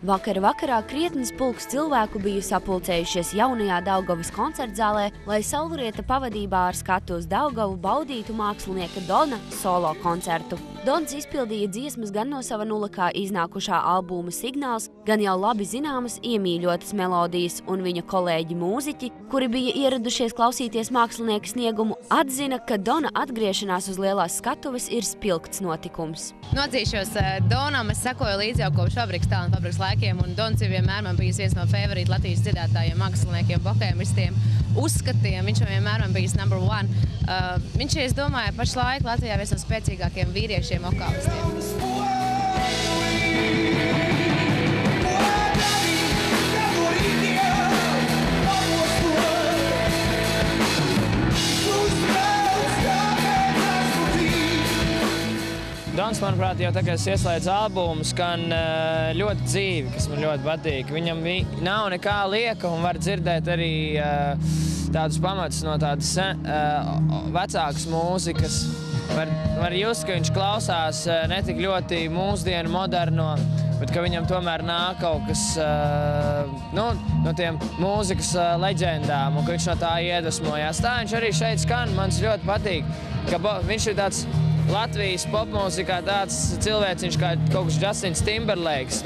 Vakar vakarā krietnis pulks cilvēku bija sapulcējušies jaunajā Daugavas koncertzālē, lai Saulrieta pavadībā ar skatu uz Daugavu baudītu mākslinieka Dona solo koncertu. Dons izpildīja dziesmas gan no sava nulakā iznākušā albuma Signāls, gan jau labi zināmas iemīļotas melodijas, un viņa kolēģi mūziķi, kuri bija ieradušies klausīties mākslinieka sniegumu, atzina, ka Dona atgriešanās uz lielās skatuves ir spilgts notikums. Nodzīšos Donam, es sekoju līdzi jau kopš fabrikas talantu fabrikas laikiem, un Dons ir vienmēr man bijis viens no favorīta Latvijas dziedātājiem, māksliniekiem, vokēmistiem, uzskatiem. Viņš vienmēr man bijis number one. Viņš ir, es domāju, pašlaik Latvijā viens no spēcīgākiem vīriešiem vokālistiem. Dons, manuprāt, jau tagad ieslēdz albumu, skan ļoti dzīvi, kas man ļoti patīk. Viņam nav nekā lieka un var dzirdēt arī tādus pamatus no tādas vecākas mūzikas. Var just, ka viņš klausās ne tik ļoti mūsdienu moderno, bet ka viņam tomēr nāk kaut kas no tiem mūzikas leģendām un ka viņš no tā iedvesmojās. Tā viņš arī šeit skan, man ļoti patīk, ka viņš ir tāds Latvijas popmūzikā tāds cilvēciņš kā kaut kas Justins Timberlakes.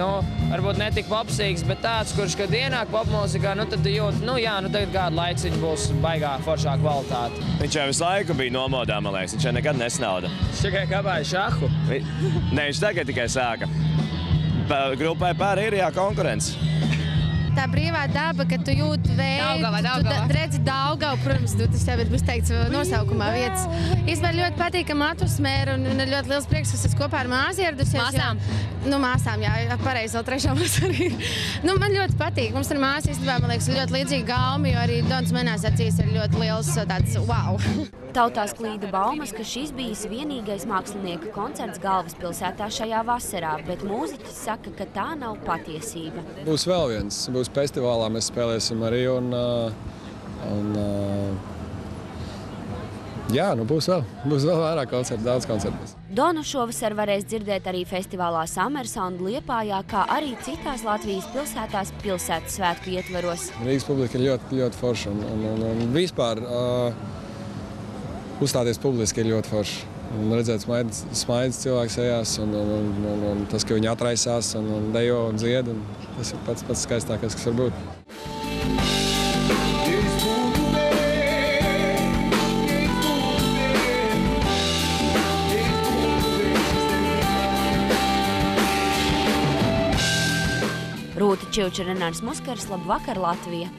Varbūt ne tik popsīgs, bet tāds, kurš, kad ienāk popmūzikā, tad jūt, tagad kādu laiciņu būs baigā foršā kvalitāte. Viņš jau visu laiku bija nomodā, man liekas, viņš jau nekad nesnauda. Viņš tikai kabāja šahu? Ne, viņš tagad tikai sāka. Grupai pār ir konkurence. Tā brīvā daba, kad tu jūti vēju, tu redzi Daugavu, protams, tas jau ir izteikts nosaukumā vietas. Īstenībā ļoti patīkama atmosfēra un ir ļoti liels prieks, ka es kopā ar māsi ieradusies. Māsām? Māsām, jā, pareizi, vēl trešā māsa arī ir. Man ļoti patīk. Mums ar māsi īstenībā, man liekas, ļoti līdzīgi gaumi, jo arī Dons manās acīs ir ļoti liels tāds wow. Tautās klīda baumas, ka šis bijis vienīgais mākslinieka koncerts galvaspilsētā šajā vasarā, bet mūziķis saka, ka tā nav patiesība. Būs vēl viens. Būs festivālā, mēs spēlēsim arī būs vēl vairāk koncertu, daudz koncertus. Donu šovasar varēs dzirdēt arī festivālā Summersound Liepājā, kā arī citās Latvijas pilsētās pilsētas svētku ietveros. Rīgas publika ir ļoti, ļoti forša un vispār uzstāties publiski ir ļoti forši. Un redzēt smaidas cilvēks ejās un tas, ka viņi atraisās un dejo un dzied, un tas ir pats skaistākais, kas var būt. Rūta Čivča, Renārs Muskars, Labvakar, Latvija!